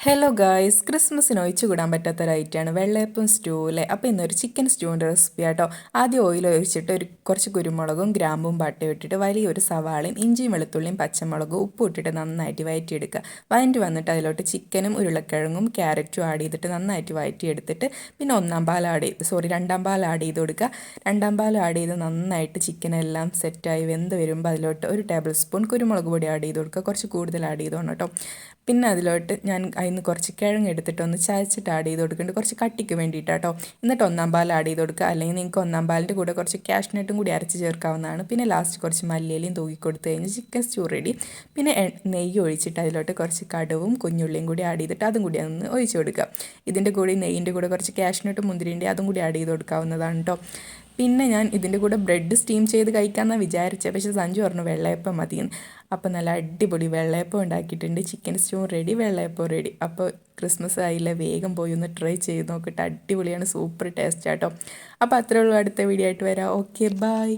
Hello guys, ക്രിസ്മസിന് ഒഴിച്ചുകൂടാൻ പറ്റാത്തൊരൈറ്റമാണ് വെള്ളയപ്പം stew അല്ലേ. അപ്പോൾ ഇന്നൊരു ചിക്കൻ സ്റ്റൂവിൻ്റെ റെസിപ്പി ആട്ടോ. ആദ്യം ഓയിൽ ഒഴിച്ചിട്ട് കുറച്ച് കുരുമുളകും ഗ്രാമ്പും പട്ടയും ഇട്ടിട്ട് വലിയൊരു സവാളയും ഇഞ്ചിയും വെളുത്തുള്ളിയും പച്ചമുളകും ഉപ്പും ഇട്ടിട്ട് നന്നായിട്ട് വഴറ്റിയെടുക്കുക. വഴറ്റി വന്നിട്ട് അതിലോട്ട് ചിക്കനും ഉരുളക്കിഴങ്ങും ക്യാരറ്റും ആഡ് ചെയ്തിട്ട് നന്നായിട്ട് വഴറ്റിയെടുത്തിട്ട് പിന്നെ രണ്ടാം പാൽ ആഡ് ചെയ്ത് കൊടുക്കുക. രണ്ടാം പാൽ ആഡ് ചെയ്ത് നന്നായിട്ട് ചിക്കനെല്ലാം സെറ്റായി വെന്ത് വരുമ്പോൾ അതിലോട്ട് ഒരു ടേബിൾ സ്പൂൺ കുരുമുളക് പൊടി ആഡ് ചെയ്ത് കൊടുക്കുക. കുറച്ച് കൂടുതൽ ആഡ് ചെയ്തോണം കേട്ടോ. പിന്നെ അതിലോട്ട് ഞാൻ അതിന് കുറച്ച് കിഴങ്ങ് എടുത്തിട്ട് ഒന്ന് ചതച്ചിട്ട് ആഡ് ചെയ്ത് കൊടുക്കുന്നുണ്ട്, കുറച്ച് കട്ടിക്ക് വേണ്ടിയിട്ടാട്ടോ. എന്നിട്ട് ഒന്നാം പാൽ ആഡ് ചെയ്ത് കൊടുക്കുക. അല്ലെങ്കിൽ നിങ്ങൾക്ക് ഒന്നാം പാലിൻ്റെ കൂടെ കുറച്ച് കാഷ്നട്ടും കൂടി അരച്ച് ചേർക്കാവുന്നതാണ്. പിന്നെ ലാസ്റ്റ് കുറച്ച് മല്ലിയിലയും തൂക്കി കൊടുത്ത് കഴിഞ്ഞ് ചിക്കൻ സ്റ്റൂ റെഡി. പിന്നെ നെയ്യ് ഒഴിച്ചിട്ട് അതിലോട്ട് കുറച്ച് കടുവും കുഞ്ഞുള്ളിയും കൂടി ആഡ് ചെയ്തിട്ട് അതും കൂടി ഒന്ന് ഒഴിച്ച് കൊടുക്കുക. ഇതിൻ്റെ കൂടെ നെയ്യിൻ്റെ കൂടെ കുറച്ച് കാഷ്നട്ടും മുന്തിരിൻ്റെ അതും കൂടി ആഡ് ചെയ്ത് കൊടുക്കാവുന്നതാണ് കേട്ടോ. പിന്നെ ഞാൻ ഇതിൻ്റെ കൂടെ ബ്രെഡ് സ്റ്റീം ചെയ്ത് കഴിക്കാമെന്നാണ് വിചാരിച്ചത്, പക്ഷേ സഞ്ജു പറഞ്ഞു വെള്ളയപ്പം മതിയെന്ന്. അപ്പോൾ നല്ല അടിപൊളി വെള്ളയപ്പം ഉണ്ടാക്കിയിട്ടുണ്ട്. ചിക്കൻ സ്റ്റൂ റെഡി, വെള്ളയപ്പം റെഡി. അപ്പോൾ ക്രിസ്മസ് ആയില്ല, വേഗം പോയി ഒന്ന് ട്രൈ ചെയ്ത് നോക്കിയിട്ട് അടിപൊളിയാണ്, സൂപ്പർ ടേസ്റ്റ് ആട്ടോ. അപ്പോൾ അത്രേ ഉള്ളൂ, അടുത്ത വീഡിയോ ആയിട്ട് വരാം. Okay, by.